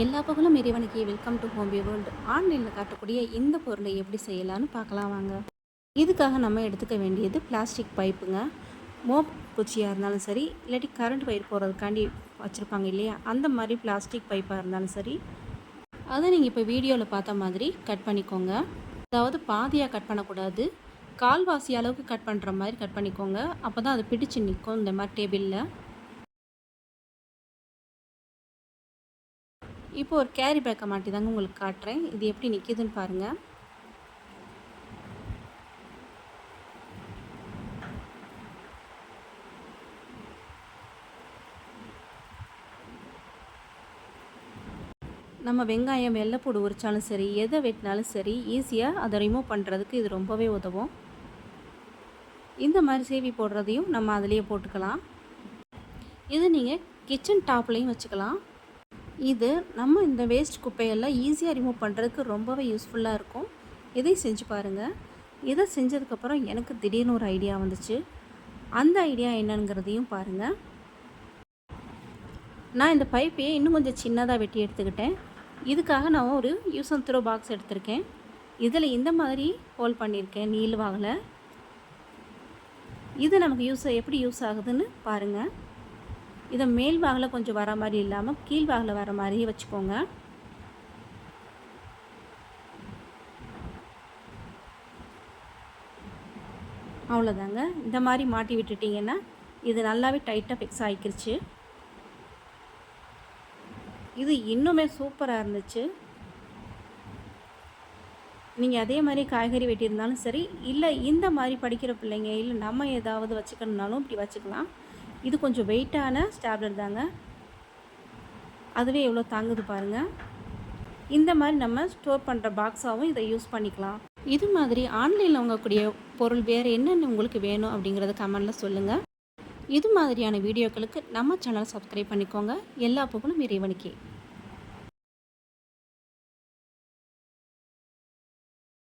எல்லா புகழும் இறைவனுக்கு. Welcome to home world. ஆன்லைனில் காட்டக்கூடிய இந்த பொருளை எப்படி செய்யலான்னு பார்க்கலாம் வாங்க. இதுக்காக நம்ம எடுத்துக்க வேண்டியது பிளாஸ்டிக் பைப்புங்க. மோப் குச்சியாக இருந்தாலும் சரி, இல்லாட்டி கரண்ட் ஒயர் போகிறதுக்காண்டி வச்சுருப்பாங்க இல்லையா, அந்த மாதிரி பிளாஸ்டிக் பைப்பாக இருந்தாலும் சரி, அதை நீங்கள் இப்போ வீடியோவில் பார்த்த மாதிரி கட் பண்ணிக்கோங்க. அதாவது பாதியாக கட் பண்ணக்கூடாது, கால்வாசி அளவுக்கு கட் பண்ணுற மாதிரி கட் பண்ணிக்கோங்க. அப்போ தான் அது பிடிச்சு நிற்கும் இந்த மாதிரி டேபிளில். இப்போ ஒரு கேரி பேக்கை மாட்டி தாங்க உங்களுக்கு காட்டுறேன். இது எப்படி நிற்கிதுன்னு பாருங்கள். நம்ம வெங்காயம், வெள்ளைப்பூடு உரித்தாலும் சரி, எதை வெட்டினாலும் சரி, ஈஸியாக அதை ரிமூவ் பண்ணுறதுக்கு இது ரொம்பவே உதவும். இந்த மாதிரி சேவி போடுறதையும் நம்ம அதிலேயே போட்டுக்கலாம். இது நீங்கள் கிச்சன் டாப்லேயும் வச்சுக்கலாம். இது நம்ம இந்த வேஸ்ட் குப்பையெல்லாம் ஈஸியாக ரிமூவ் பண்ணுறதுக்கு ரொம்பவே யூஸ்ஃபுல்லாக இருக்கும். இதை செஞ்சு பாருங்கள். இதை செஞ்சதுக்கப்புறம் எனக்கு திடீர்னு ஒரு ஐடியா வந்துச்சு. அந்த ஐடியா என்னங்கிறதையும் பாருங்கள். நான் இந்த பைப்பையே இன்னும் கொஞ்சம் சின்னதாக வெட்டி எடுத்துக்கிட்டேன். இதுக்காக நான் ஒரு யூஸ் அண்ட் த்ரோ பாக்ஸ் எடுத்திருக்கேன். இதில் இந்த மாதிரி ஹோல் பண்ணியிருக்கேன் நீள்வாகில். இது நமக்கு எப்படி யூஸ் ஆகுதுன்னு பாருங்கள். இதை மேல் வாகில் கொஞ்சம் வர மாதிரி இல்லாமல் கீழ் வாகில் வர மாதிரியே வச்சுக்கோங்க. அவ்வளோதாங்க. இந்த மாதிரி மாட்டி விட்டுட்டிங்கன்னா இது நல்லாவே டைட்டாக ஃபிக்ஸ் ஆகிக்கிருச்சு. இது இன்னுமே சூப்பராக இருந்துச்சு. நீங்கள் அதே மாதிரி காய்கறி வெட்டியிருந்தாலும் சரி, இல்லை இந்த மாதிரி படிக்கிற பிள்ளைங்க, இல்லை நம்ம ஏதாவது வச்சுக்கணுன்னாலும் இப்படி வச்சுக்கலாம். இது கொஞ்சம் வெயிட்டான ஸ்டாப்லர் தாங்க. அதுவே எவ்வளோ தாங்குது பாருங்கள். இந்த மாதிரி நம்ம ஸ்டோர் பண்ணுற பாக்ஸாகவும் இதை யூஸ் பண்ணிக்கலாம். இது மாதிரி ஆன்லைனில் வாங்கக்கூடிய பொருள் வேறு என்னென்ன உங்களுக்கு வேணும் அப்படிங்கிறத கமெண்டில் சொல்லுங்கள். இது மாதிரியான வீடியோக்களுக்கு நம்ம சேனலை சப்ஸ்கிரைப் பண்ணிக்கோங்க. எல்லா புகழும் இறைவனுக்கே.